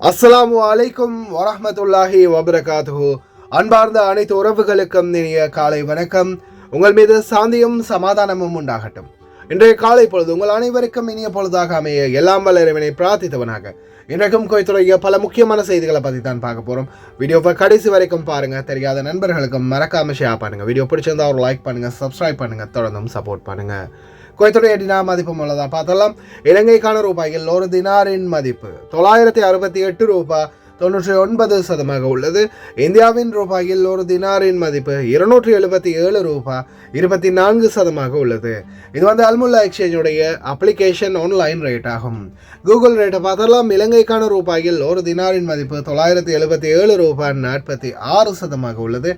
அஸ்ஸலாமு அலைக்கும் வரஹ்மத்துல்லாஹி வபரகாத்துஹு. அன்பார்ந்த அனைத்து உறவுகளுக்கும் இனிய காலை வணக்கம். உங்கள் மீது சாந்தியும் சமாதானமும் உண்டாகட்டும். இன்றைய காலை பொழுது உங்கள் அனைவருக்கும் இனிய பொழுதாக அமைய எல்லாம் வல்ல இறைவனை பிரார்த்தித்தவனாக இன்றைக்கும் கோயத்துடைய பல முக்கியமான செய்திகளை பற்றி தான் பார்க்க போகிறோம். வீடியோவை கடைசி வரைக்கும் பாருங்கள். தெரியாத நண்பர்களுக்கும் மறக்காம ஷேர் பண்ணுங்கள். வீடியோ பிடிச்சிருந்தா ஒரு லைக் பண்ணுங்கள், சப்ஸ்கிரைப் பண்ணுங்கள், தொடர்ந்தும் சப்போர்ட் பண்ணுங்கள். குவைத்துடைய டினார் மதிப்பு உள்ளதாக பார்த்தலாம். இலங்கைக்கான ரூபாயில் ஒரு தினாரின் மதிப்பு 968 ரூபாய் 99 உள்ளது. இந்தியாவின் ரூபாயில் ஒரு தினாரின் மதிப்பு 277 ரூபாய் 24 உள்ளது. இது அல்முல்லா எக்ஸ்சேஞ்சுடைய அப்ளிகேஷன் ஆன்லைன் ரேட் ஆகும். கூகுள் ரேட்டை பார்த்தலாம். இலங்கைக்கான ரூபாயில் ஒரு தினாரின் மதிப்பு 977 ரூபாய் 46 உள்ளது.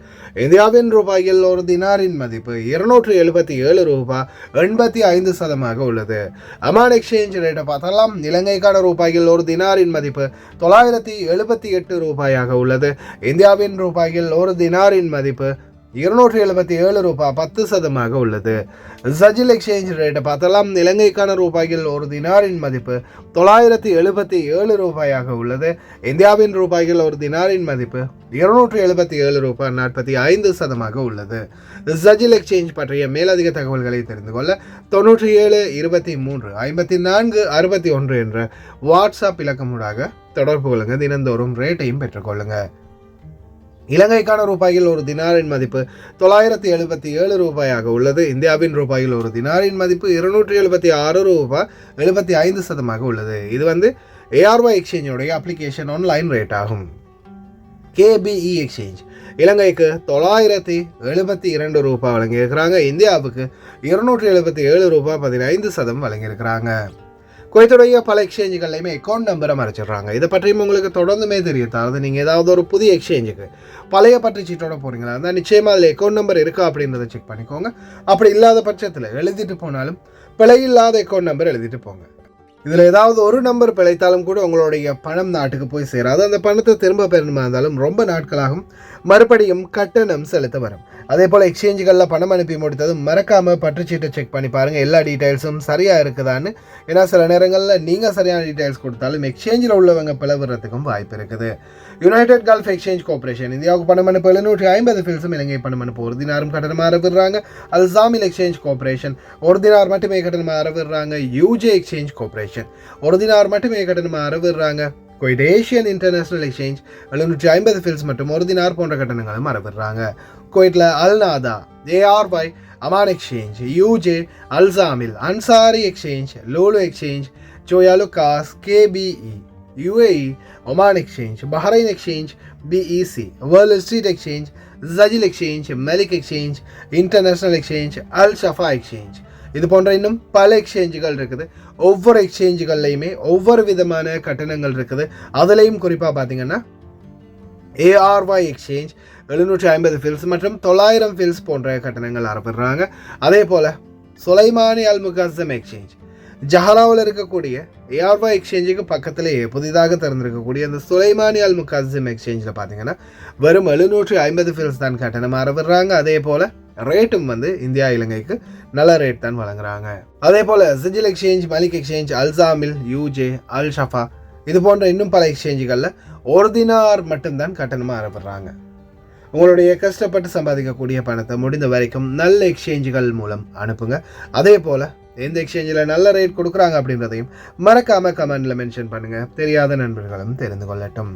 இந்தியாவின் ரூபாயில் ஒரு தினாரின் மதிப்பு 277 ரூபாய் 85 உள்ளது. அமான் எக்ஸ்சேஞ்ச் ரேட்டை பார்த்தலாம். இலங்கைக்கான ரூபாயில் ஒரு தினாரின் மதிப்பு 978 ரூபாயாக உள்ளது. இந்தியாவின் ரூபாயில் ஒரு தினாரின் மதிப்பு 277 ரூபாய் 10 உள்ளது. சஜில் எக்ஸ்சேஞ்ச் ரேட்டை பார்த்தலாம். இலங்கைக்கான ரூபாயில் ஒரு தினாரின் மதிப்பு 977 ரூபாயாக உள்ளது. இந்தியாவின் ரூபாயில் ஒரு தினாரின் மதிப்பு 277 ரூபாய் 45 உள்ளது. சஜில் எக்ஸ்சேஞ்ச் பற்றிய மேலதிக தகவல்களை தெரிந்து கொள்ள 97 23 54 61 என்ற வாட்ஸ்அப் இலக்கமுடாக தொடர்பு கொள்ளுங்க. தினந்தோறும் ரேட்டையும் பெற்றுக்கொள்ளுங்க. இலங்கைக்கான ரூபாயில் ஒரு தினாரின் மதிப்பு 977 ரூபாயாக உள்ளது. இந்தியாவின் ரூபாயில் ஒரு தினாரின் மதிப்பு 276 ரூபாய் 75 உள்ளது. இது ARY எக்ஸ்சேஞ்சோடைய அப்ளிகேஷன் ஆன்லைன் ரேட் ஆகும். KBE எக்ஸ்சேஞ்ச் இலங்கைக்கு 972 ரூபாய் வழங்கியிருக்கிறாங்க. இந்தியாவுக்கு 277 ரூபாய் 15 வழங்கியிருக்கிறாங்க. குவைத்துடைய பல எக்ஸ்சேஞ்சுகள்லையுமே அக்கௌண்ட் நம்பரை மறைச்சிடுறாங்க. இதை பற்றியும் உங்களுக்கு தொடர்ந்துமே தெரியாது. நீங்கள் ஏதாவது ஒரு புதிய எக்ஸ்சேஞ்சுக்கு பழைய பற்றி சீட்டோட போகிறீங்களா இருந்தால் நிச்சயமாக அதில் அக்கௌண்ட் நம்பர் இருக்கா அப்படின்றத செக் பண்ணிக்கோங்க. அப்படி இல்லாத பட்சத்தில் எழுதிட்டு போனாலும் பிழை இல்லாத அக்கௌண்ட் நம்பர் எழுதிட்டு போங்க. இதில் ஏதாவது ஒரு நம்பர் பிழைத்தாலும் கூட உங்களுடைய பணம் நாட்டுக்கு போய் சேராது. அந்த பணத்தை திரும்ப பெறணுமா இருந்தாலும் ரொம்ப நாட்களாகும். மறுபடியும் கட்டணம் செலுத்த வரும். அதே போல் எக்ஸ்சேஞ்சுகளில் பணம் அனுப்பி முடித்ததும் மறக்காமல் பற்றுச்சீட்டை செக் பண்ணி பாருங்கள் எல்லா டீட்டெயில்ஸும் சரியாக இருக்குதான்னு. ஏன்னா சில நேரங்களில் நீங்கள் சரியான டீட்டெயில்ஸ் கொடுத்தாலும் எக்ஸ்சேஞ்சில் உள்ளவங்க பிளவுறதுக்கும் வாய்ப்பு இருக்குது. யுனைடெட் கல்ஃப் எக்ஸ்சேஞ்ச் கார்பரேஷன் இந்தியாவுக்கு பணம் அனுப்ப 750 ஃபில்ஸும் இலங்கை பணம் அனுப்ப ஒரு தினாரும் கட்டணமாக விடுறாங்க. அல்சாமில் எக்ஸ்சேஞ்ச் கார்பரேஷன் ஒரு தினார் மட்டுமே கட்டணமாக விடுறாங்க. யூஜே எக்ஸ்சேஞ்ச் கார்பரேஷன் ஒரு தினார் மட்டுமே கட்டணமாக விடுறாங்க. Kuwait Asian international exchange 750 fils மற்றும் ஒரு தினார் போன்ற கட்டணங்களும் மறவிடுறாங்க. குவைட்டில் அல்நாதா, ARY, அமான் எக்ஸ்சேஞ்ச், யூஜே, அல்சாமில், Ansari exchange, Lulu exchange, Joyalukkas, KBE, UAE, Oman exchange, Bahrain exchange, BEC, world street exchange, ஜஜில் எக்ஸ்சேஞ்ச், மெலிக் எக்ஸ்சேஞ்ச், இன்டர்நேஷனல் எக்ஸ்சேஞ்ச், அல் ஷஃபா எக்ஸ்சேஞ்ச், இது போன்ற இன்னும் பல எக்ஸ்சேஞ்சுகள் இருக்குது. ஒவ்வொரு எக்ஸ்சேஞ்சுகள்லையுமே ஒவ்வொரு விதமான கட்டணங்கள் இருக்குது. அதுலேயும் குறிப்பாக பார்த்தீங்கன்னா ARY எக்ஸ்சேஞ்ச் 750 ஃபில்ஸ் மற்றும் 900 ஃபில்ஸ் போன்ற கட்டணங்கள் அறப்படுறாங்க. அதே போல் சுலைமானி அல் முகஸ்ஸம் எக்ஸ்சேஞ்ச் ஜஹராவில் இருக்கக்கூடிய ARY எக்ஸ்சேஞ்சுக்கு பக்கத்திலேயே புதிதாக திறந்திருக்கக்கூடிய அந்த சுலைமானி அல் முகஸ்ஸம் எக்ஸ்சேஞ்சில் பார்த்தீங்கன்னா வெறும் 750 ஃபில்ஸ் தான் கட்டணம் அறப்படுறாங்க. அதே போல் ரேட்டும் இந்தியா இலங்கைக்கு நல்ல ரேட் தான் வழங்குறாங்க. அதே போல் சிஜில் எக்ஸ்சேஞ்ச், மலிக் எக்ஸ்சேஞ்ச், அல்சாமில், யூஜே, அல் ஷஃபா இது போன்ற இன்னும் பல எக்ஸ்சேஞ்சுகளில் ஒரு தினார் மட்டும்தான் கட்டணமாக அறப்படுறாங்க. உங்களுடைய கஷ்டப்பட்டு சம்பாதிக்கக்கூடிய பணத்தை முடிந்த வரைக்கும் நல்ல எக்ஸ்சேஞ்சுகள் மூலம் அனுப்புங்க. அதே போல் எந்த எக்ஸ்சேஞ்சில் நல்ல ரேட் கொடுக்குறாங்க அப்படின்றதையும் மறக்காமல் கமெண்டில் மென்ஷன் பண்ணுங்கள். தெரியாத நண்பர்களும் தெரிந்து கொள்ளட்டும்.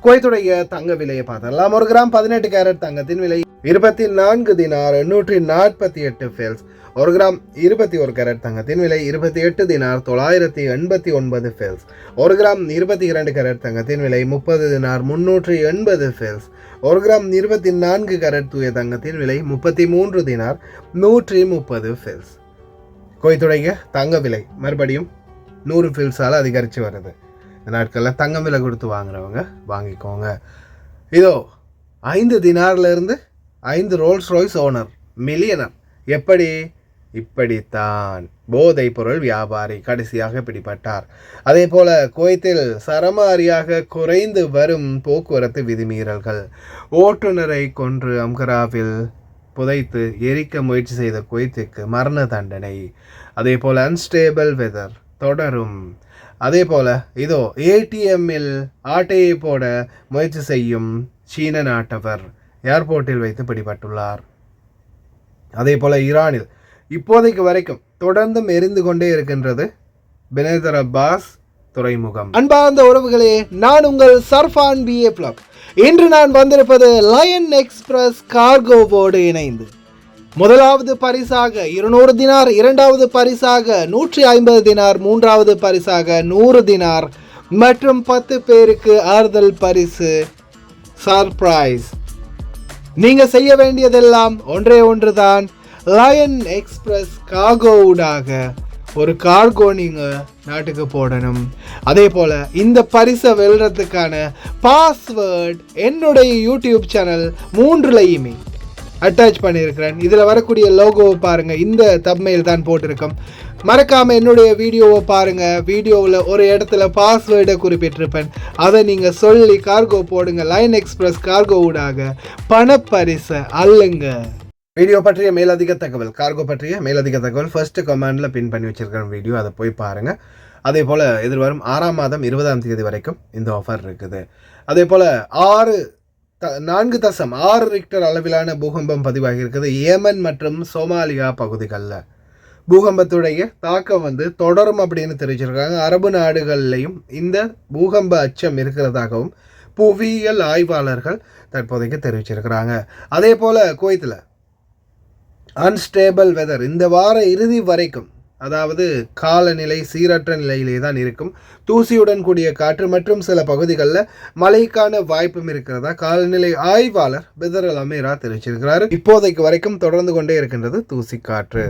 குவைத்துடைய தங்க விலையை பார்த்தரலாம். 1 கிராம் 18 கேரட் தங்கத்தின் விலை 24 தினார் 848 ஃபெல்ஸ். 1 கிராம் 21 கேரட் தங்கத்தின் விலை 28 தினார் 989 ஃபெல்ஸ். 1 கிராம் 22 கேரட் தங்கத்தின் விலை 30 தினார் 380 ஃபெல்ஸ். 1 கிராம் 24 கேரட் தூய தங்கத்தின் விலை 33 தினார் 130 ஃபெல்ஸ். குவைத்துடைய தங்க விலை மறுபடியும் 100 ஃபில்ஸால் அதிகரித்து வருது. இந்த நாட்களில் தங்கம் விலை கொடுத்து வாங்குறவங்க வாங்கிக்கோங்க. இதோ 5 தினார்லேருந்து 5 ரோல்ஸ் ராய்ஸ் ஓனர் மில்லியனர். எப்படி? இப்படித்தான் போதைப் பொருள் வியாபாரி கடைசியாக பிடிபட்டார். அதே போல குவைத்தில் சரமாரியாக குறைந்து வரும் போக்குவரத்து விதிமீறல்கள். ஓட்டுநரை கொன்று அம்கராவில் புதைத்து எரிக்க முயற்சி செய்த குவைத்துக்கு மரண தண்டனை. அதே போல் அன்ஸ்டேபிள் வெதர் தொடரும். அதே போல் இதோ ஏடிஎம்மில் ஆட்டையை போட முயற்சி செய்யும் சீன நாட்டவர் ஏர்போர்ட்டில் வைத்து பிடிபட்டுள்ளார். அதே போல் ஈரானில் இப்போதைக்கு வரைக்கும் தொடர்ந்தும் எரிந்து கொண்டே இருக்கின்றது பெனேதர் அப்பாஸ் துறைமுகம். அன்பார்ந்த உறவுகளே, நான் உங்கள் சர்ஃபான் BA Vlog. இன்று நான் வந்திருப்பது லயன் எக்ஸ்பிரஸ் கார்கோவோடு இணைந்து முதலாவது பரிசாக 200 தினார், இரண்டாவது பரிசாக 150 தினார், மூன்றாவது பரிசாக 100 தினார் மற்றும் 10 பேருக்கு ஆறுதல் பரிசு சர்ப்ரைஸ். நீங்க செய்ய வேண்டியதெல்லாம் ஒன்றே ஒன்றுதான். லயன் எக்ஸ்பிரஸ் கார்கோவுடாக ஒரு கார்கோ நீங்கள் நாட்டுக்கு போடணும். அதே போல் இந்த பரிசை வெல்றதுக்கான பாஸ்வேர்ட் என்னுடைய யூடியூப் சேனல் 3லையுமே அட்டாச் பண்ணியிருக்கிறேன். இதில் வரக்கூடிய லோகோவை பாருங்கள், இந்த தம்ப்நெயில் தான் போட்டிருக்கோம். மறக்காமல் என்னுடைய வீடியோவை பாருங்கள். வீடியோவில் ஒரு இடத்துல பாஸ்வேர்டை குறிப்பிட்டிருப்பேன், அதை நீங்கள் சொல்லி கார்கோ போடுங்க. லயன் எக்ஸ்பிரஸ் கார்கோவுடாக பணப்பரிசை அல்லுங்க. வீடியோ பற்றிய மேலதிக தகவல், கார்கோ பற்றிய மேலதிக தகவல் ஃபர்ஸ்ட் கமெண்டில் பின் பண்ணி வச்சிருக்கிற வீடியோ, அதை போய் பாருங்கள். அதே போல் எதிர்வரும் 6ஆம் மாதம் 20ஆம் தேதி வரைக்கும் இந்த ஆஃபர் இருக்குது. அதே போல் 4.6 ரிக்டர் அளவிலான பூகம்பம் பதிவாகி இருக்குது ஏமன் மற்றும் சோமாலியா பகுதிகளில். பூகம்பத்துடைய தாக்கம் தொடரும் அப்படின்னு தெரிவிச்சிருக்காங்க. அரபு நாடுகள்லையும் இந்த பூகம்ப அச்சம் இருக்கிறதாகவும் புவியியல் ஆய்வாளர்கள் தற்போதைக்கு தெரிவிச்சிருக்கிறாங்க. அதே போல் குவைத்தில் அன்ஸ்டேபிள் வெதர் இந்த வார இறுதி வரைக்கும், அதாவது காலநிலை சீரற்ற நிலையிலே தான் இருக்கும். தூசியுடன் கூடிய காற்று மற்றும் சில பகுதிகளில் மழைக்கான வாய்ப்பும் இருக்கிறதா காலநிலை ஆய்வாளர் பெதர் அல் அமீரா தெரிவிச்சிருக்கிறார். இப்போதைக்கு வரைக்கும் தொடர்ந்து கொண்டே இருக்கின்றது தூசி காற்று.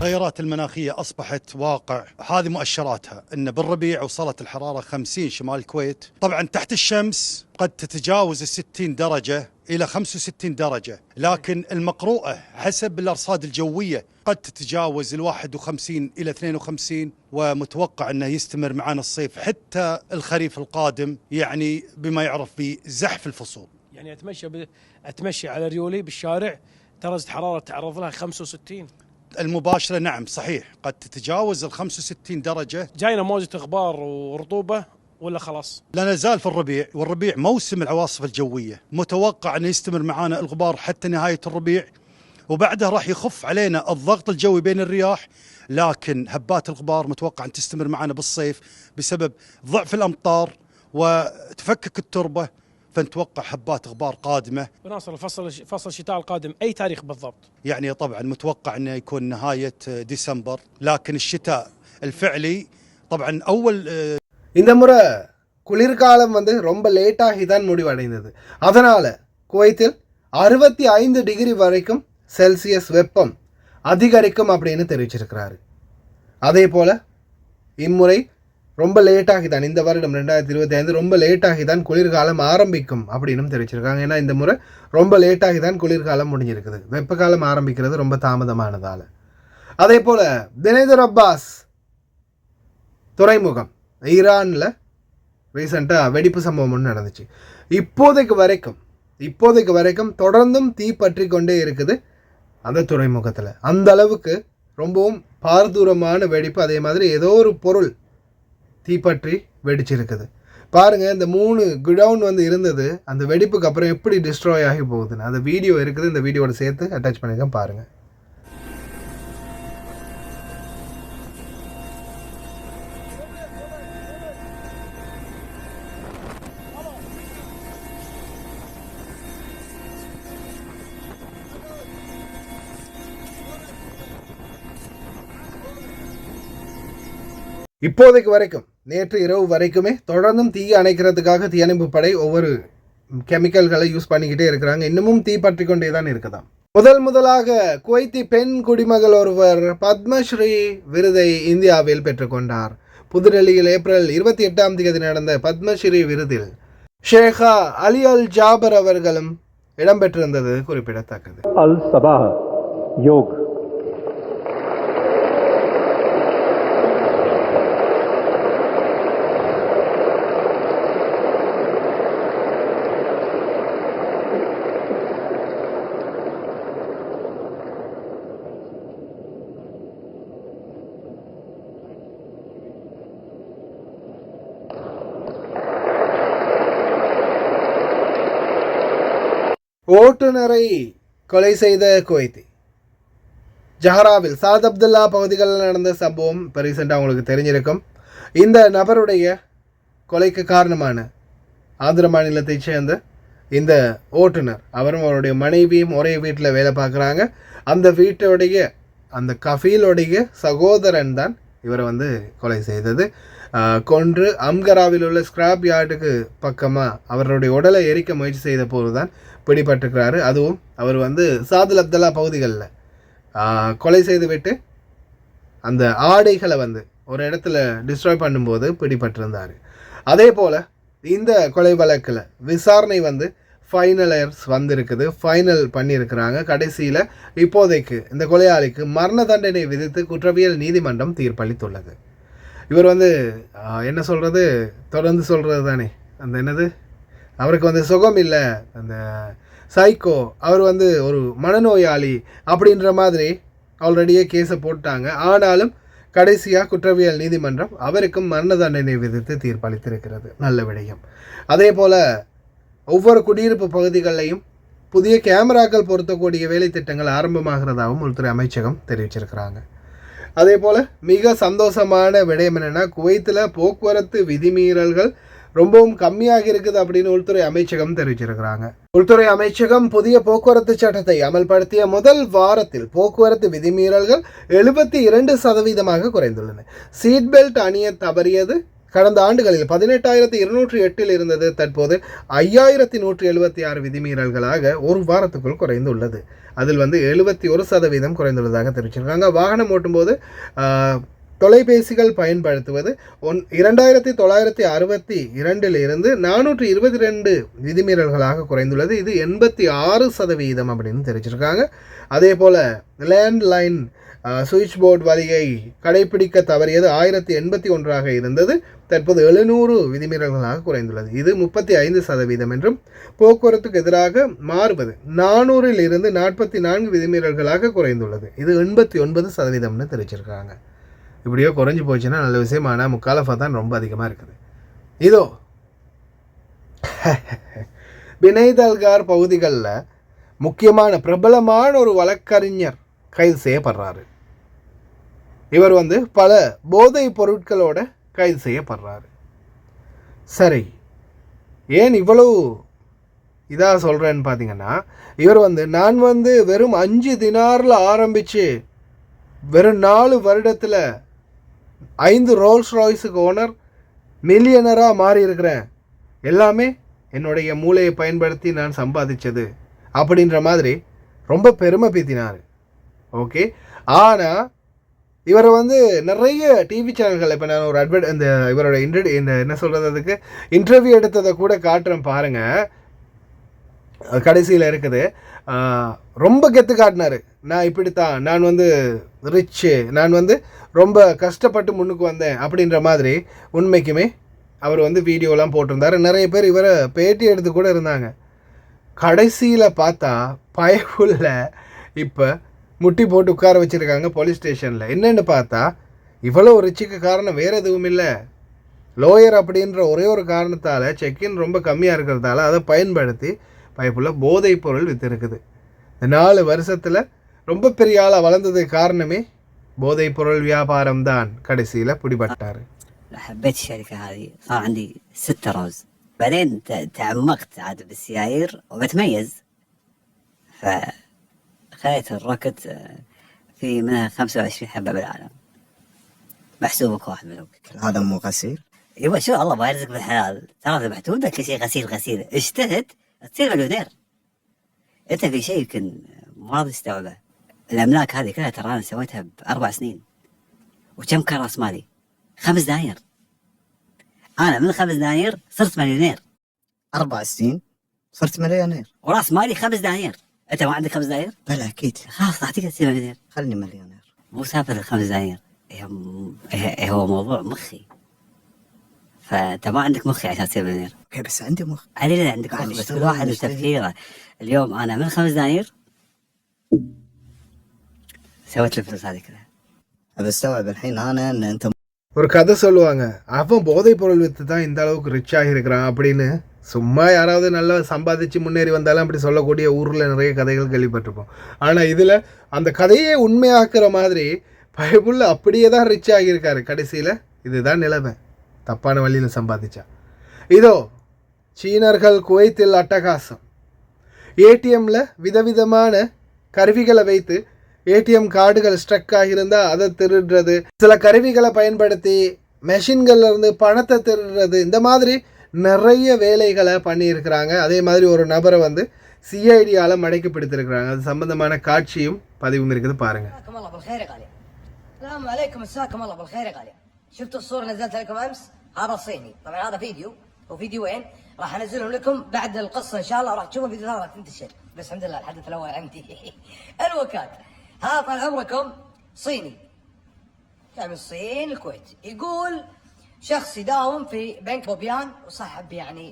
التغيرات المناخية أصبحت واقع، هذه مؤشراتها أن بالربيع وصلت الحرارة 50 شمال الكويت. طبعا تحت الشمس قد تتجاوز 60 درجة إلى 65 درجة، لكن المقروءة حسب الأرصاد الجوية قد تتجاوز 51 إلى 52، ومتوقع أنه يستمر معنا الصيف حتى الخريف القادم، يعني بما يعرف بزحف الفصول. يعني أتمشي على ريولي بالشارع درجة حرارة تعرض لها 65 المباشرة. نعم صحيح، قد تتجاوز 65 درجة. جاينا موجة غبار ورطوبة ولا خلاص؟ لا نزال في الربيع، والربيع موسم العواصف الجوية، متوقع أن يستمر معنا الغبار حتى نهاية الربيع، وبعدها راح يخف علينا الضغط الجوي بين الرياح، لكن هبات الغبار متوقع أن تستمر معنا بالصيف بسبب ضعف الأمطار وتفكك التربة، فنتوقع هبات غبار قادمة. وناصر فصل الشتاء القادم أي تاريخ بالضبط؟ يعني طبعا متوقع أنه يكون نهاية ديسمبر، لكن الشتاء الفعلي طبعا أول. இந்த முறை குளிர்காலம் ரொம்ப லேட்டாகி தான் முடிவடைந்தது. அதனால் குவைத்தில் 65 டிகிரி வரைக்கும் செல்சியஸ் வெப்பம் அதிகரிக்கும் அப்படின்னு தெரிவிச்சிருக்கிறாரு. அதே போல் இம்முறை ரொம்ப லேட்டாகி தான், இந்த வருடம் 2025 ரொம்ப லேட்டாகி தான் குளிர்காலம் ஆரம்பிக்கும் அப்படின்னு தெரிவிச்சிருக்காங்க. ஏன்னா இந்த முறை ரொம்ப லேட்டாகி தான் குளிர்காலம் முடிஞ்சிருக்குது, வெப்ப காலம் ஆரம்பிக்கிறது ரொம்ப தாமதமானதால். அதே போல் பெனேதர் அப்பாஸ் துறைமுகம் ஈரானில் ரீசெண்டாக வெடிப்பு சம்பவம் ஒன்று நடந்துச்சு. இப்போதைக்கு வரைக்கும் தொடர்ந்தும் தீ பற்றி கொண்டே இருக்குது அந்த துறைமுகத்தில். அந்த அளவுக்கு ரொம்பவும் பாரதூரமான வெடிப்பு. அதே மாதிரி ஏதோ ஒரு பொருள் தீப்பற்றி வெடிச்சிருக்குது. பாருங்கள், இந்த 3 குடவுன் இருந்தது, அந்த வெடிப்புக்கு அப்புறம் எப்படி டிஸ்ட்ராய் ஆகி போகுதுன்னு அந்த வீடியோ இருக்குது. இந்த வீடியோட சேர்த்து அட்டாச் பண்ணியிருக்கேன் பாருங்கள். இப்போதைக்கு வரைக்கும் நேற்று இரவு வரைக்குமே தொடர்ந்தும் தீயை அணைக்கிறதுக்காக தீயணைப்பு படை ஒவ்வொரு கெமிக்கல்களை யூஸ் பண்ணிக்கிட்டே இருக்கிறாங்க. இன்னமும் தீ பற்றி கொண்டே தான் இருக்குதாம். முதலாக குவைத்தி பெண் குடிமகள் ஒருவர் பத்மஸ்ரீ விருதை இந்தியாவில் பெற்றுக்கொண்டார். புதுடெல்லியில் ஏப்ரல் 28 நடந்த பத்மஸ்ரீ விருதில் ஷேகா அலி அல் ஜாபர் அவர்களும் இடம்பெற்றிருந்தது குறிப்பிடத்தக்கது. அல் சபாஹ் யோக் ஓட்டுநரை கொலை செய்த குவைத்தி. ஜஹராவில் சாத் அப்துல்லா பகுதிகளில் நடந்த சம்பவம் இப்போ ரீசெண்டாக அவங்களுக்கு தெரிஞ்சிருக்கும். இந்த நபருடைய கொலைக்கு காரணமான ஆந்திர மாநிலத்தைச் சேர்ந்த இந்த ஓட்டுநர் அவரும் அவருடைய மனைவியும் ஒரே வீட்டில் வேலை பார்க்குறாங்க. அந்த வீட்டோடைய அந்த கஃபீலுடைய சகோதரன் தான் இவரை கொலை செய்தது. கொன்று அம்கராவில் உள்ள ஸ்கிராப் யார்டுக்கு பக்கமாக அவருடைய உடலை எரிக்க முயற்சி செய்த போது தான் பிடிபட்டிருக்கிறாரு. அதுவும் அவர் சாதுல் அப்துல்லா பகுதிகளில் கொலை செய்து விட்டு அந்த ஆடைகளை ஒரு இடத்துல டிஸ்ட்ராய் பண்ணும்போது பிடிபட்டிருந்தார். அதே போல் இந்த கொலை வழக்கில் விசாரணை ஃபைனல் இயர்ஸ் வந்திருக்குது, ஃபைனல் பண்ணியிருக்கிறாங்க. கடைசியில் இப்போதைக்கு இந்த கொலையாளிக்கு மரண தண்டனை விதித்து குற்றவியல் நீதிமன்றம் தீர்ப்பளித்துள்ளது. இவர் என்ன சொல்கிறது, தொடர்ந்து சொல்கிறது தானே, அந்த என்னது அவருக்கு சுகம் இல்லை, அந்த சைக்கோ, அவர் ஒரு மனநோயாளி அப்படின்ற மாதிரி ஆல்ரெடியே கேஸை போட்டாங்க. ஆனாலும் கடைசியாக குற்றவியல் நீதிமன்றம் அவருக்கும் மரண தண்டனை விதித்து தீர்ப்பளித்திருக்கிறது. நல்ல விடயம். அதே போல் ஒவ்வொரு குடியிருப்பு பகுதிகளிலையும் புதிய கேமராக்கள் பொருத்தக்கூடிய வேலை திட்டங்கள் ஆரம்பமாகிறதாகவும் உள்துறை அமைச்சகம் தெரிவிச்சிருக்கிறாங்க. அதே போல் மிக சந்தோஷமான விடயம் என்னென்னா, குவைத்தில் போக்குவரத்து விதிமீறல்கள் ரொம்பவும் கம்மியாக இருக்குது அப்படின்னு உள்துறை அமைச்சகம் தெரிவிச்சிருக்கிறாங்க. உள்துறை அமைச்சகம் புதிய போக்குவரத்து சட்டத்தை அமல்படுத்திய முதல் வாரத்தில் போக்குவரத்து விதிமீறல்கள் 72% குறைந்துள்ளன. சீட் பெல்ட் அணிய தவறியது கடந்த ஆண்டுகளில் 18,208 இருந்தது தற்போது 5,176 விதிமீறல்களாக ஒரு வாரத்துக்குள் குறைந்துள்ளது. அதில் 71% குறைந்துள்ளதாக தெரிவிச்சிருக்காங்க. வாகனம் ஓட்டும்போது தொலைபேசிகள் பயன்படுத்துவது 2,962 இருந்து 422 விதிமீறல்களாக குறைந்துள்ளது. இது 86% அப்படின்னு தெரிவிச்சிருக்காங்க. அதே போல் லேண்ட்லைன் சுவிட்ச் போர்டு வரியை கடைபிடிக்க தவறியது 1081 இருந்தது, தற்போது 700 விதிமீறல்களாக குறைந்துள்ளது. இது 35% என்றும் போக்குவரத்துக்கு எதிராக மாறுவது 400 இருந்து 44 விதிமீறல்களாக குறைந்துள்ளது. இது 89% தெரிவிச்சிருக்காங்க. இப்படியோ குறைஞ்சி போச்சுன்னா நல்ல விஷயம். ஆனால் முக்காலஃபா தான் ரொம்ப அதிகமாக இருக்குது. இதோ பினைதல்கார் பகுதிகளில் முக்கியமான பிரபலமான ஒரு வழக்கறிஞர் கைது செய்யப்படுறாரு. இவர் பல போதைப் பொருட்களோட கைது செய்யப்படுறாரு. சரி, ஏன் இவ்வளவு இதாக சொல்கிறேன்னு பார்த்தீங்கன்னா, இவர் நான் வெறும் 5 தினாரில் ஆரம்பித்து வெறும் 4 வருடத்தில் 5 ரோல்ஸ் ராய்ஸுக்கு ஓனர், மில்லியனராக மாறி இருக்கிறேன், எல்லாமே என்னுடைய மூளையை பயன்படுத்தி நான் சம்பாதிச்சது அப்படின்ற மாதிரி ரொம்ப பெருமை பீத்தினார். ஓகே, ஆனால் இவரை நிறைய டிவி சேனல்கள், இப்போ நான் ஒரு இந்த இவரோட இந்த என்ன சொல்கிறது, அதுக்கு இன்டர்வியூ எடுத்ததை கூட காட்டுறேன் பாருங்கள், கடைசியில் இருக்குது. ரொம்ப கெத்து காட்டினார். நான் இப்படித்தான், நான் ரிச்சு, நான் ரொம்ப கஷ்டப்பட்டு முன்னுக்கு வந்தேன் அப்படின்ற மாதிரி. உண்மைக்குமே அவர் வீடியோலாம் போட்டிருந்தார். நிறைய பேர் இவரை பேட்டி எடுத்து கூட இருந்தாங்க. கடைசியில் பார்த்தா பயப்புள்ள இப்போ முட்டி போட்டு உட்கார வச்சுருக்காங்க போலீஸ் ஸ்டேஷனில். என்னென்னு பார்த்தா இவ்வளோ ரிச்சுக்கு காரணம் வேறு எதுவும் இல்லை, லோயர் அப்படின்ற ஒரே ஒரு காரணத்தால் செக்கின் ரொம்ப கம்மியாக இருக்கிறதால அதை பயன்படுத்தி பயப்புள்ள போதைப் பொருள் விற்றுருக்குது. இந்த 4 வருஷத்தில் ரொம்ப பெரிய ஆளாக வளர்ந்ததுக்கு காரணமே போதைப் பொருள் வியாபாரம் தான். கடைசியில் பிடிபட்டார். حبيت الشركة هذه، صار عندي 6 روز. بعدين تعمقت عاد بالسيايير وبتميز، فخليت الروكت في منها 25 حبة بالعالم، محسوبك واحد منهم. هذا مو غسيل؟ ايوه، شو الله ما يرزق بالحلال، ترى ذبحتوا لك شيء غسيل غسيل، اجتهد تصير مليونير. انت في شيء يمكن ما راضي يستوعبه. الأملاك هذه كلها ترى أنا سويتها ب4 سنين. وكم كان رأس مالي؟ 5 دنانير. أنا من 5 دنانير صرت مليونير. 4 سنين صرت مليونير. وراس مالي 5 دنانير. أنت ما عندك 5 دنانير؟ بلى أكيد. خلاص أعطيك تصير مليونير. خلني مليونير. مو سالفة ال5 دنانير، هو موضوع مخي. فأنت ما عندك مخي عشان تصير مليونير. اوكي بس عندي مخ. علي عندك مخ، بس كل واحد وتفكيره. اليوم أنا من 5 دنانير سويت الفلوس هذه كلها. بستوعب الحين أنا أن أنت ஒரு கதை சொல்லுவாங்க, அவன் போதைப் பொருள் விற்று தான் இந்த அளவுக்கு ரிச் ஆகியிருக்கிறான் அப்படின்னு. சும்மா யாராவது நல்லா சம்பாதிச்சு முன்னேறி வந்தாலும் அப்படி சொல்லக்கூடிய ஊரில் நிறைய கதைகள் கேள்விப்பட்டிருப்போம். ஆனால் இதில் அந்த கதையே உண்மையாக்குற மாதிரி பைபிளில் அப்படியே தான் ரிச் ஆகியிருக்காரு. கடைசியில் இதுதான் நிலைமை, தப்பான வழியில் சம்பாதிச்சா. இதோ சீனர்கள் குவைத்தில் அட்டகாசம். ஏடிஎம்மில் விதவிதமான கருவிகளை வைத்து ஏடிஎம் கார்டுகள் ஸ்ட்ரக் ஆகியிருந்தால் அதை திருடுறது, சில கருவிகளை பயன்படுத்தி மெஷின்கள்ல இருந்து பணத்தை திருடுறது, இந்த மாதிரி நிறைய வேலைகளை பண்ணியிருக்கிறாங்க. அதே மாதிரி ஒரு நபரை வந்து சிஐடியால் மடக்கி பிடித்திருக்கிறாங்க. அது சம்பந்தமான காட்சியும் பதிவும் இருக்குது, பாருங்க. الله بالخير يا غالي. السلام عليكم، مساكم الله بالخير يا غالي. شفتوا الصورة اللي نزلتها لكم امس؟ هذا الصيني، طبعا هذا فيديو وفيديوين راح انزلهم لكم بعد القصة ان شاء الله، راح تشوفون فيديو راح تنتشر، بس الحمد لله الحدث الاول عندي. الوكاد هذا طال عمركم صيني جاي من الصين الكويت، يقول شخص يداوم في بنك بوبيان وصاحب يعني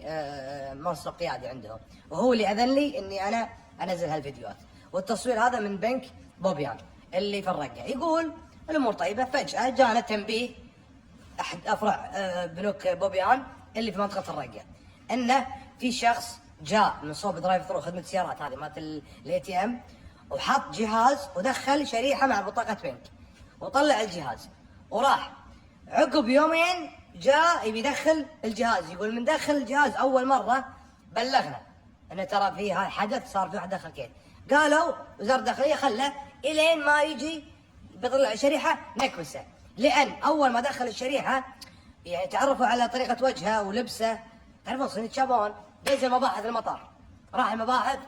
منصب قيادي عندهم، وهو اللي اذن لي اني انا انزل هالفيديوهات، والتصوير هذا من بنك بوبيان اللي في الرقة. يقول الامور طيبة، فجأة جانا تنبيه احد افرع بنوك بوبيان اللي في منطقة الرقة انه في شخص جاء من صوب درايف ثرو خدمة السيارات هذه مالت الاي تي ام، وحط جهاز ودخل شريحة مع بطاقة بنك وطلع الجهاز وراح. عقب يومين جاء يبي يدخل الجهاز، يقول من دخل الجهاز اول مرة بلغنا انه ترى في هاي حدث صار في واحد دخل كيت. قالوا وزارة الداخلية خله الين ما يجي بيطلع شريحة نكبسه، لان اول ما دخل الشريحة يعني تعرفوا على طريقة وجهه ولبسه، تعرفون صيني شابون نزل مباحث المطار، راح المباحث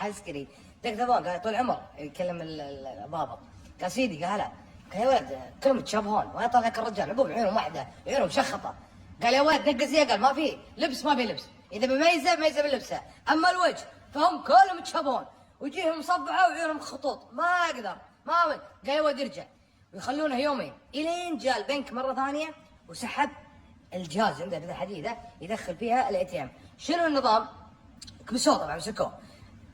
عسكري تكذبون. قال طول عمر يكلم الضابط، قال سيدي، قال هلا، قال يا ولد كلهم تشابهون، وين طلع لك الرجال عقب عيونهم واحده، عيونهم مشخطه. قال يا ولد نقز زي، قال ما في لبس، ما في لبس، اذا بميزه ميزه باللبسه، اما الوجه فهم كلهم تشابهون وجيههم مصبعه وعيونهم خطوط، ما اقدر ما قال يا ولد ارجع، ويخلونه يومين الين جاء البنك مره ثانيه وسحب الجهاز عنده كذا حديده يدخل فيها الاي تي ام. شنو النظام؟ كبسوه طبعا، مسكوه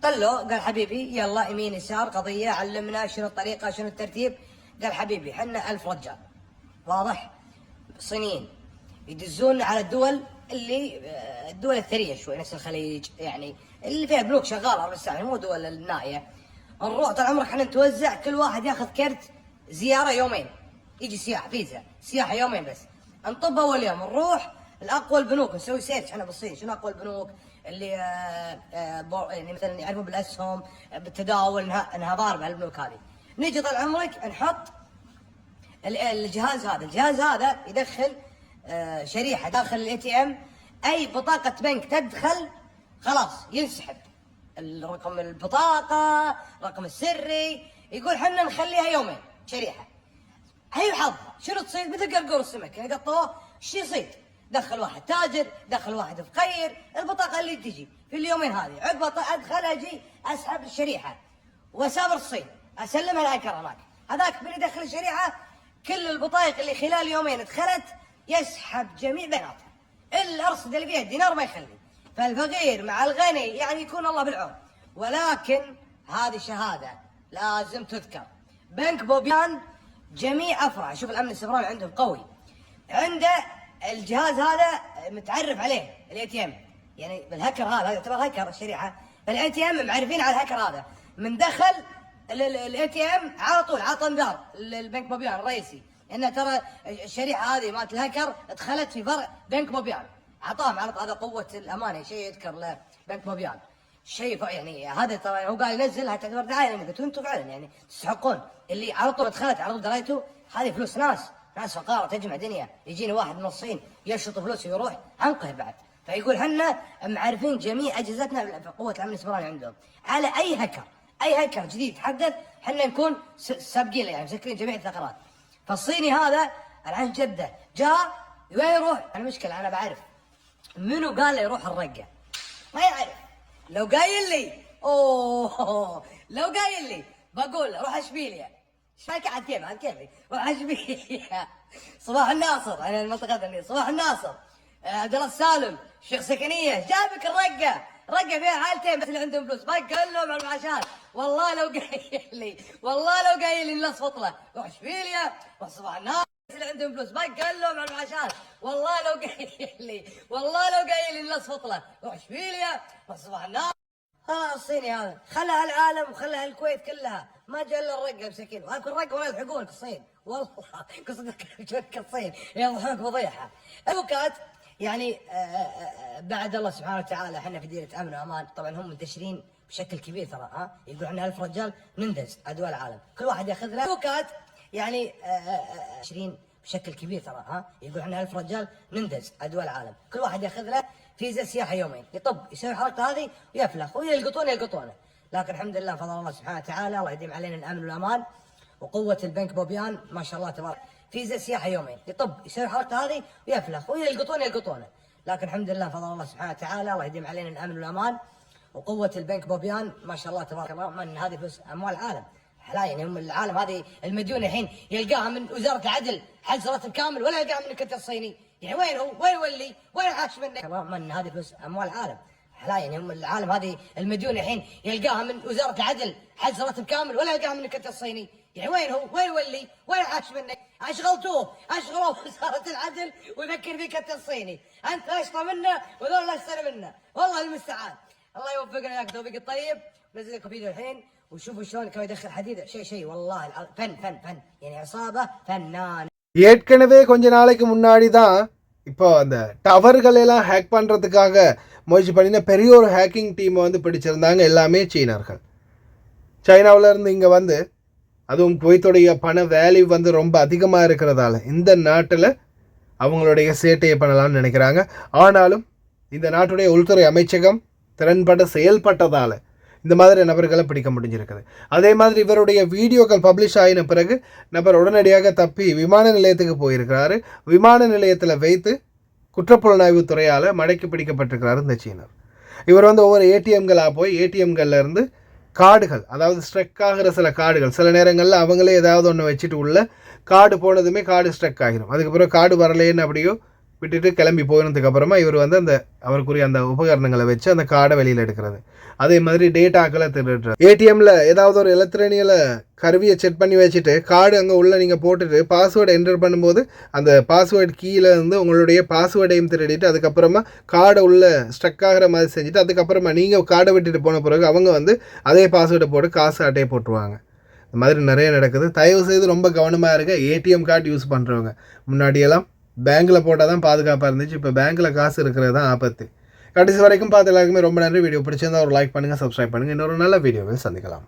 طلوا، قال حبيبي يلا يمين يسار قضيه، علمنا شنو الطريقه شنو الترتيب. قال حبيبي حنا 1000 رجال، واضح؟ صينيين يدزون على الدول اللي الدول الثريه شوي، نفس الخليج يعني اللي فيها بنوك شغاله 4 ساعات، مو دول النائيه. نروح طال عمرك احنا نتوزع، كل واحد ياخذ كرت زياره يومين، يجي سياحه فيزا سياحه يومين بس. نطب اول يوم نروح الاقوى البنوك، نسوي سيرش احنا بالصين شنو اقوى البنوك اللي يعني مثلا يعرفون بالاسهم بالتداول انها ضاربه البنوك هذه. نجي طال عمرك نحط الجهاز هذا يدخل شريحه داخل الاي تي ام، اي بطاقه بنك تدخل خلاص ينسحب الرقم، البطاقه رقم السري. يقول حنا نخليها يومين شريحه. هي حظها شنو تصيد؟ مثل قرقور السمك يعني قطوه، ايش يصيد؟ دخل واحد تاجر، دخل واحد فقير، البطاقه اللي تجي في اليومين هذه عقب ادخل اجي اسحب الشريحه واسافر الصين اسلمها الهاكر هناك، هذاك من يدخل الشريحه كل البطايق اللي خلال يومين دخلت يسحب جميع بياناتها، الارصده اللي فيها الدينار ما يخلي. فالفقير مع الغني يعني يكون الله بالعون. ولكن هذه شهاده لازم تذكر، بنك بوبيان جميع افرع، شوف الامن السيبراني عندهم قوي، عنده الجهاز هذا متعرف عليه الاي تي ام، يعني بالهكر هذا يعتبر هكر الشريحه، فالاي تي ام معرفين على الهكر هذا، من دخل الاي تي ام على طول عطى انذار للبنك بوبيان الرئيسي انه ترى الشريحه هذه مالت الهكر دخلت في فرع بنك بوبيان، اعطاهم على هذا قوه الامانه، شيء يذكر لبنك بوبيان، شيء يعني هذا طبعا هو قال ينزلها تعتبر دعايه، لان قلت انتم فعلا يعني تستحقون، اللي على طول دخلت على طول دريتوا هذه فلوس ناس فقاره تجمع دنيا، يجيني واحد من الصين يشط فلوس ويروح عنقه بعد. فيقول حنا معرفين جميع اجهزتنا قوه الامن السيبراني عندهم على اي هكر اي هاكر جديد يتحدث احنا نكون سابقين له، يعني مسكرين جميع الثغرات. فالصيني هذا العن جده جاء وين يروح؟ انا مشكله انا بعرف منو قال له يروح الرقه، ما يعرف. لو قايل لي اوه لو قايل لي بقول روح اشبيليا، ايش رايك عاد كيف؟ عاد كيفي روح اشبيليا. صباح الناصر، انا المنطقه صباح الناصر، عبد الله السالم، الشيخ سكنيه، جابك الرقه، رقه فيها عائلتين بس اللي عندهم فلوس، ما قال لهم على المعاشات. والله لو قايل لي نلصفط له روح اشبيليا روح صباح الناصر اللي عندهم فلوس، ما قال لهم على المعاشات. والله لو قايل لي نلصفط له روح اشبيليا روح صباح الناصر. الصيني هذا خلى العالم وخلى الكويت كلها ما جاء الا الرقه مساكين، واكل رقه ولا يلحقونك الصين، والله قصدك الصين يضحك فضيحه. الوكات يعني بعد الله سبحانه وتعالى احنا في ديره امن وامان، طبعا هم منتشرين بشكل كبير ترى، يقول احنا 1000 رجال نندز على دول العالم، كل واحد ياخذ له الوكات يعني 20 بشكل كبير ترى، يقول احنا 1000 رجال نندز على دول العالم، كل واحد ياخذ له فيزا سياحه يومين، يطب يسوي الحركه هذه ويفلخ ويلقطونه. لكن الحمد لله فضل الله سبحانه وتعالى، الله يديم علينا الامن والامان وقوه البنك بوبيان ما شاء الله تبارك. فيزا سياحه يومين، يطب يسوي الحركه هذه ويفلخ ويلقطونه. لكن الحمد لله فضل الله سبحانه وتعالى، الله يديم علينا الامن والامان وقوه البنك بوبيان ما شاء الله تبارك الله. من هذه فلوس اموال العالم يعني هم العالم هذه المديون الحين يلقاها من وزاره العدل حجز راتب كامل، ولا يلقاها من الكتل الصيني. يعني وين هو؟ وين يولي؟ وين العاش منه؟ من هذه فلوس اموال العالم يعني هم العالم هذه المديون الحين يلقاها من وزاره العدل حجز راتب كامل، ولا يلقاها من الكتل الصيني. يعني وين هو؟ وين يولي؟ وين العاش منه؟ اشغلوه وزاره العدل ويفكر في الكتل الصيني. انت اشطى منه وذول اشطر منه، والله المستعان. الله يوفقنا وياك توفيق الطيب. نزل لكم فيديو الحين وشوفوا شلون كان يدخل حديد، شيء والله فن يعني عصابه فنان. ஏற்கனவே கொஞ்ச நாளைக்கு முன்னாடி தான் இப்போ அந்த டவர்கள் எல்லாம் ஹேக் பண்ணுறதுக்காக முயற்சி பண்ணின பெரிய ஒரு ஹேக்கிங் டீமை வந்து பிடிச்சிருந்தாங்க. எல்லாமே சீனர்கள். சைனாவிலேருந்து இங்கே வந்து அதுவும் குவைத்துடைய பண வேல்யூ வந்து ரொம்ப அதிகமாக இருக்கிறதால இந்த நாட்டில் அவங்களுடைய சேட்டையை பண்ணலாம்னு நினைக்கிறாங்க. ஆனாலும் இந்த நாட்டுடைய உள்துறை அமைச்சகம் திறன்பட செயல்பட்டதால் இந்த மாதிரி நபர்களை பிடிக்க முடிஞ்சிருக்குது. அதே மாதிரி இவருடைய வீடியோக்கள் பப்ளிஷ் ஆகின பிறகு நபர் உடனடியாக தப்பி விமான நிலையத்துக்கு போயிருக்கிறாரு. விமான நிலையத்தில் வைத்து குற்றப்புலனாய்வு துறையால் மடக்கி பிடிக்கப்பட்டிருக்கிறாரு இந்த சீனர். இவர் வந்து ஒவ்வொரு ஏடிஎம்களாக போய் ஏடிஎம்கள்லேருந்து கார்டுகள், அதாவது ஸ்ட்ரக் ஆகிற சில கார்டுகள், சில நேரங்களில் அவங்களே ஏதாவது ஒன்று வச்சுட்டு உள்ள கார்டு போனதுமே கார்டு ஸ்ட்ரக் ஆகிடும். அதுக்கப்புறம் கார்டு வரலேன்னு அப்படியோ விட்டுட்டு கிளம்பி போயினதுக்கப்புறமா இவர் வந்து அந்த அவருக்குரிய அந்த உபகரணங்களை வச்சு அந்த கார்டை வெளியில் எடுக்கிறது. அதே மாதிரி டேட்டாக்களை திருடுறது. ஏடிஎம்மில் ஏதாவது ஒரு எலக்ட்ரானியில் கருவியை செட் பண்ணி வச்சுட்டு கார்டு அங்கே உள்ளே நீங்கள் போட்டுட்டு பாஸ்வேர்டை என்டர் பண்ணும்போது அந்த பாஸ்வேர்டு கீழே இருந்து உங்களுடைய பாஸ்வேர்டையும் திருடிட்டு அதுக்கப்புறமா கார்டை உள்ளே ஸ்ட்ரக் ஆகிற மாதிரி செஞ்சுட்டு அதுக்கப்புறமா நீங்கள் கார்டை விட்டுட்டு போன பிறகு அவங்க வந்து அதே பாஸ்வேர்டை போட்டு காசு அட்டையை போட்டுருவாங்க. இந்த மாதிரி நிறைய நடக்குது. தயவு செய்து ரொம்ப கவனமாக இருக்க. ஏடிஎம் கார்டு யூஸ் பண்ணுறவங்க முன்னாடியெல்லாம் பேங்க்கில் போட்டால் தான் பாதுகாப்பாக இருந்துச்சு. இப்போ பேங்க்கில் காசு இருக்கிறது தான் ஆபத்து. கடைசி வரைக்கும் பார்த்து எல்லாருக்குமே ரொம்ப நன்றி. வீடியோ பிடிச்சிருந்தா ஒரு லைக் பண்ணுங்கள், சப்ஸ்கிரைப் பண்ணுங்கள். இன்னொரு நல்ல வீடியோவில் சந்திக்கலாம்.